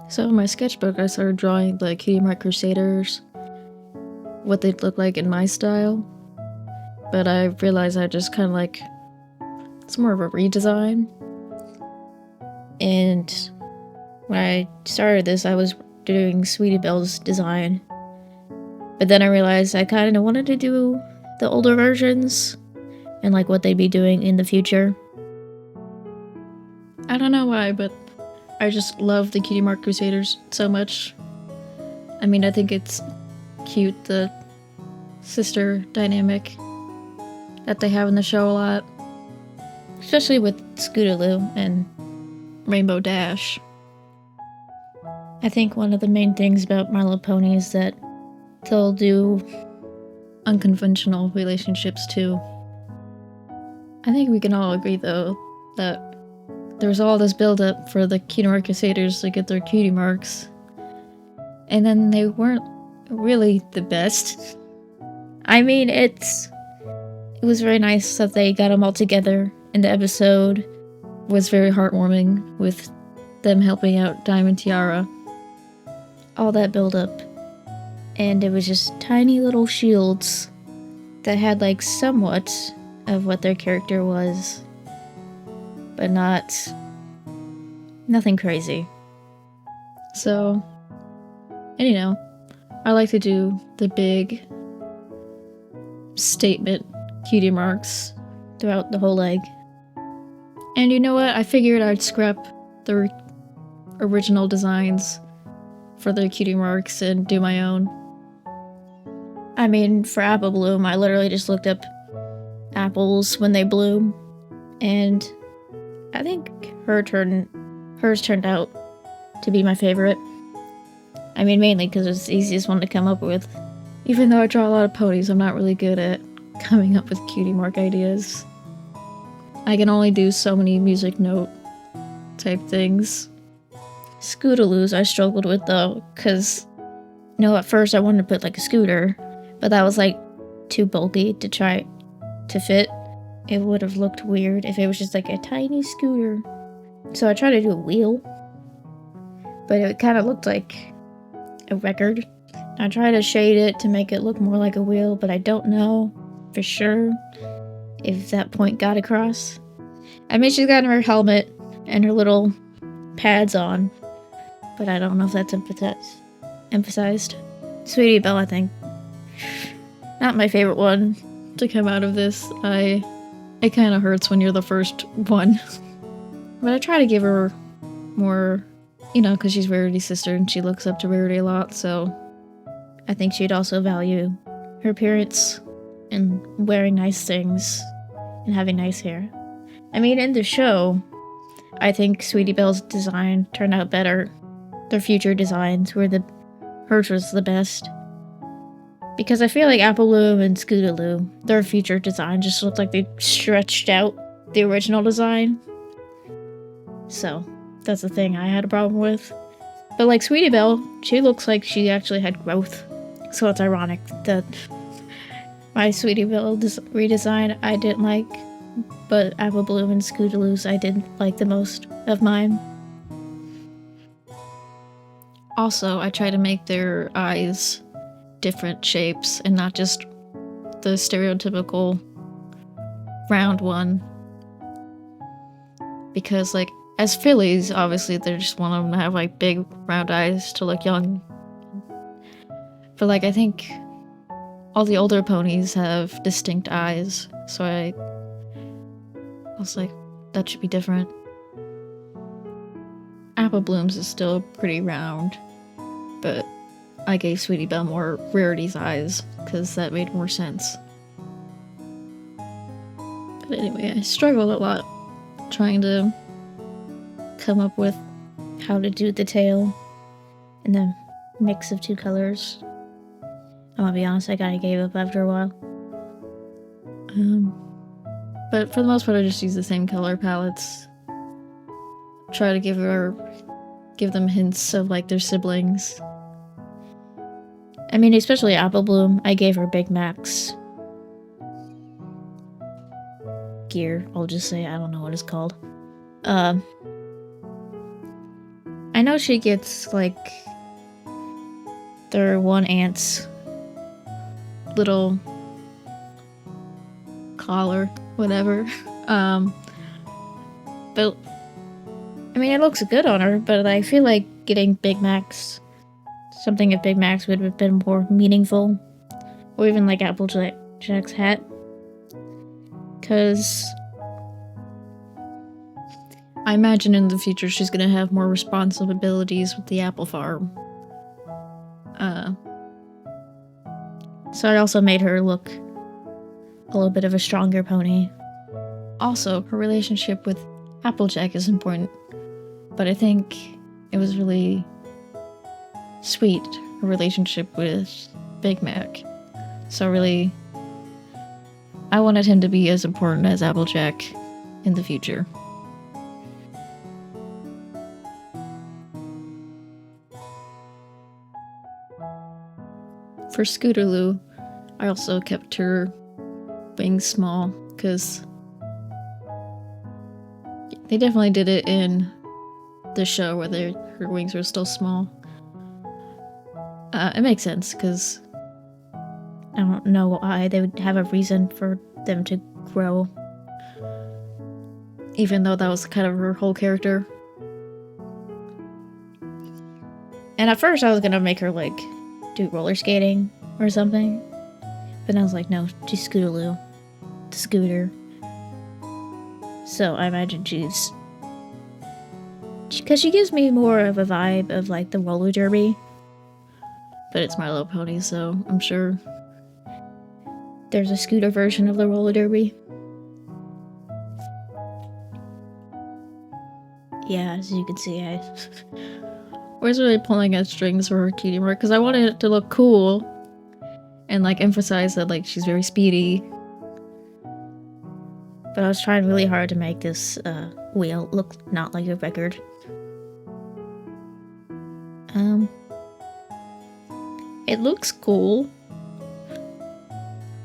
So in my sketchbook, I started drawing the Cutie Mark Crusaders, what they'd look like in my style. But I realized I just kind of like, it's more of a redesign. And when I started this, I was doing Sweetie Belle's design. But then I realized I kind of wanted to do the older versions and like what they'd be doing in the future. I don't know why, but I just love the Cutie Mark Crusaders so much. I mean, I think it's cute, the sister dynamic that they have in the show a lot. Especially with Scootaloo and Rainbow Dash. I think one of the main things about My Little Pony is that they'll do unconventional relationships too. I think we can all agree though that there was all this build-up for the Cutie Mark Crusaders to get their cutie marks, and then they weren't really the best. I mean, it was very nice that they got them all together, and the episode was very heartwarming with them helping out Diamond Tiara. All that build-up, and it was just tiny little shields that had like somewhat of what their character was, but nothing crazy. So, and you know, I like to do the big statement cutie marks throughout the whole leg. And you know what? I figured I'd scrap the original designs for the cutie marks and do my own. I mean, for Apple Bloom, I literally just looked up apples when they bloom, and I think hers turned out to be my favorite. I mean, mainly because it's the easiest one to come up with. Even though I draw a lot of ponies, I'm not really good at coming up with cutie mark ideas. I can only do so many music note type things. Scootaloos I struggled with though, because at first I wanted to put like a scooter, but that was like too bulky to try to fit. It would have looked weird if it was just like a tiny scooter. So I tried to do a wheel, but it kind of looked like a record. I tried to shade it to make it look more like a wheel, but I don't know for sure if that point got across. I mean, she's got her helmet and her little pads on, but I don't know if that's emphasized. Sweetie Belle, I think. Not my favorite one to come out of this. It kind of hurts when you're the first one. But I try to give her more, because she's Rarity's sister and she looks up to Rarity a lot, so I think she'd also value her appearance and wearing nice things and having nice hair. I mean, in the show, I think Sweetie Belle's design turned out better. Their future designs hers was the best. Because I feel like Apple Bloom and Scootaloo, their future design just looked like they stretched out the original design. So, that's the thing I had a problem with. But like Sweetie Belle, she looks like she actually had growth. So it's ironic that my Sweetie Belle redesign I didn't like, but Apple Bloom and Scootaloo's I did like the most of mine. Also, I try to make their eyes different shapes and not just the stereotypical round one. Because like, as fillies, obviously they just want them to have like big round eyes to look young. But like, I think all the older ponies have distinct eyes, so I was like, that should be different. Apple Bloom's is still pretty round, but I gave Sweetie Belle more Rarity's eyes, because that made more sense. But anyway, I struggled a lot trying to come up with how to do the tail and the mix of two colors. I'm gonna be honest, I kinda gave up after a while. But for the most part, I just use the same color palettes. Try to give them hints of like their siblings. I mean, especially Apple Bloom, I gave her Big Mac's gear. I'll just say, I don't know what it's called. I I know she gets, like, their one aunt's little collar, whatever. But, I mean, it looks good on her, but I feel like getting Big Mac's, something at Big Mac's would have been more meaningful. Or even, like, Applejack's hat. Because I imagine in the future she's gonna have more responsibilities with the apple farm. So I also made her look a little bit of a stronger pony. Also, her relationship with Applejack is important, but I think it was really sweet, her relationship with Big Mac. So really, I wanted him to be as important as Applejack in the future. For Scootaloo, I also kept her wings small, because they definitely did it in the show where her wings were still small. It makes sense, because I don't know why they would have a reason for them to grow, even though that was kind of her whole character. And at first I was gonna make her, like, do roller skating or something, but then I was like, no, she's Scootaloo, the scooter. So I imagine because she gives me more of a vibe of, like, the roller derby, but it's My Little Pony, so I'm sure there's a scooter version of the roller derby. Yeah, as you can see, I was really pulling at strings for her cutie mark, because I wanted it to look cool and, like, emphasize that, like, she's very speedy. But I was trying really hard to make this wheel look not like a record. It looks cool.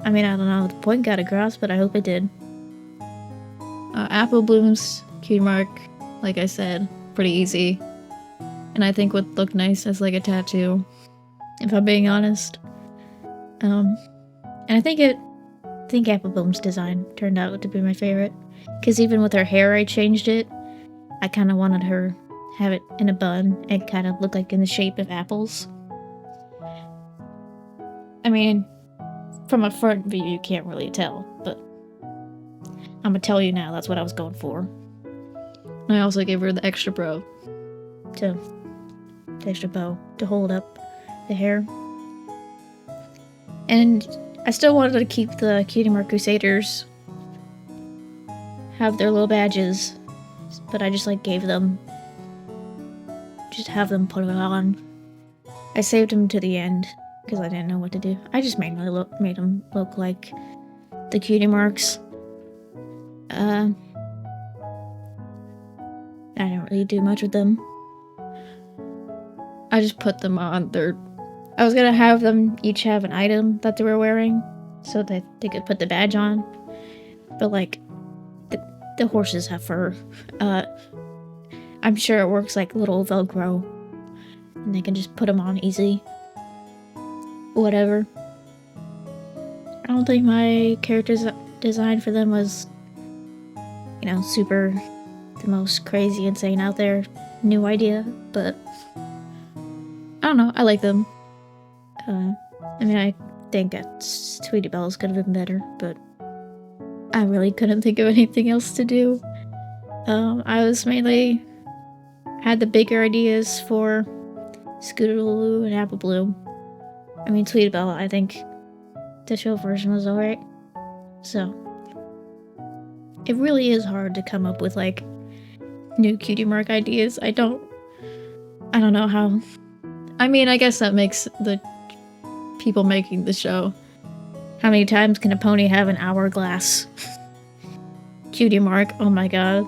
I mean, I don't know if the point got across, but I hope it did. Apple Bloom's cutie mark, like I said, pretty easy. And I think would look nice as, like, a tattoo, if I'm being honest. And I think Apple Bloom's design turned out to be my favorite. Because even with her hair, I changed it. I kind of wanted her to have it in a bun and kind of look like in the shape of apples. I mean, from a front view, you can't really tell, but I'm gonna tell you now, that's what I was going for. And I also gave her the extra bow to hold up the hair. And I still wanted to keep the Cutie Mark Crusaders have their little badges, but I just, like, have them put it on. I saved them to the end because I didn't know what to do. I just made them look like the Cutie Marks. I didn't really do much with them. I just put them on I was gonna have them each have an item that they were wearing so that they could put the badge on. But, like, the horses have fur. I'm sure it works like little Velcro. And they can just put them on easy. Whatever. I don't think my character's design for them was, you know, super the most crazy, insane out there. New idea, but I don't know, I like them. I mean, I think that Sweetie Belle's could have been better, but I really couldn't think of anything else to do. I was mainly had the bigger ideas for Scootaloo and Apple Bloom. I mean, Sweetie Belle, I think the show version was alright. So, it really is hard to come up with, like, new Cutie Mark ideas. I don't know how. I mean, I guess that makes the people making the show. How many times can a pony have an hourglass? Cutie Mark, oh my god.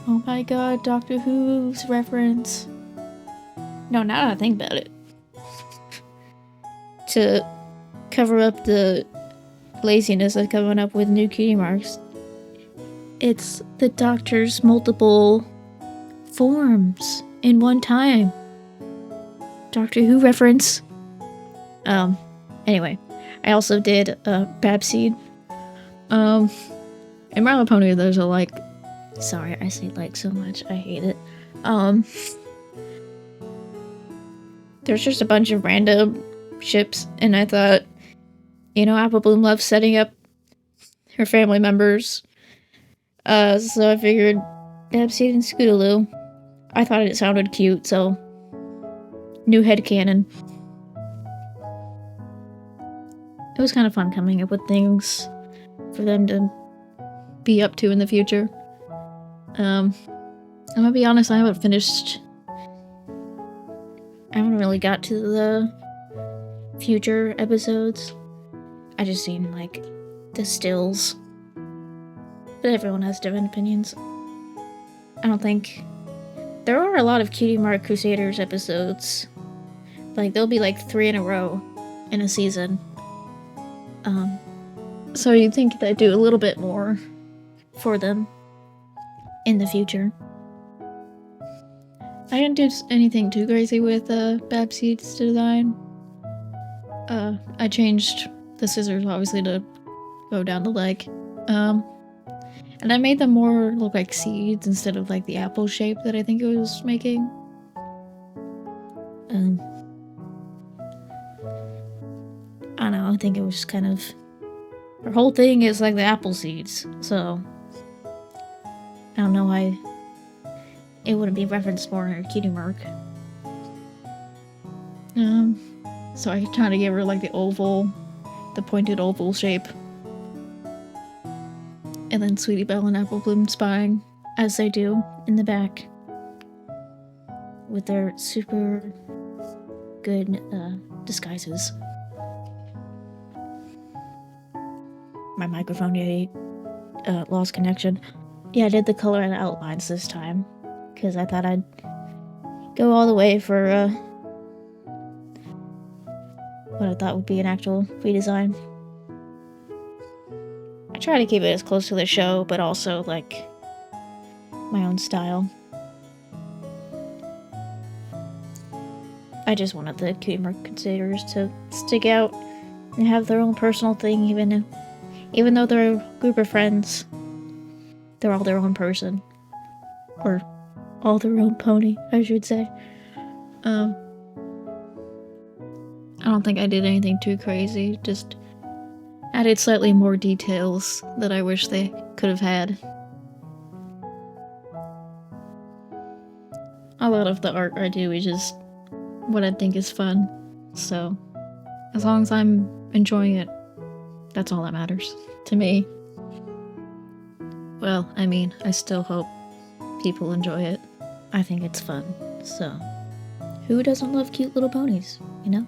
Oh my god, Doctor Who's reference. No, now that I think about it. To cover up the laziness of coming up with new Cutie Marks, it's the Doctor's multiple forms. in one time. Doctor Who reference. Anyway, I also did Babseed. In My Little Pony, there's a like. Sorry, I say like so much. I hate it. There's just a bunch of random ships, and I thought, Apple Bloom loves setting up her family members. So I figured Babseed and Scootaloo. I thought it sounded cute, so new headcanon. It was kind of fun coming up with things for them to be up to in the future. I'm gonna be honest, I haven't really got to the future episodes. I just seen, like, the stills. But everyone has different opinions. I don't think... There are a lot of Cutie Mark Crusaders episodes. Like, there'll be, like, 3 in a row in a season. So you'd think they'd do a little bit more for them in the future. I didn't do anything too crazy with Babseed's design. I changed the scissors, obviously, to go down the leg. And I made them more look like seeds instead of like the apple shape that I think it was making. I don't know, I think it was kind of... Her whole thing is like the apple seeds, so... I don't know why it wouldn't be referenced more in her cutie mark. So I tried to give her like the pointed oval shape. And then Sweetie Belle and Apple Bloom spying, as they do, in the back. With their super good disguises. My microphone lost connection. Yeah, I did the color and outlines this time, because I thought I'd go all the way for what I thought would be an actual redesign. I try to keep it as close to the show, but also, like, my own style. I just wanted the Cutie Mark Crusaders to stick out and have their own personal thing, even though they're a group of friends. They're all their own person. Or all their own pony, I should say. I don't think I did anything too crazy, just added slightly more details that I wish they could have had. A lot of the art I do is just what I think is fun, so as long as I'm enjoying it, that's all that matters to me. Well, I mean, I still hope people enjoy it. I think it's fun, so who doesn't love cute little ponies, you know?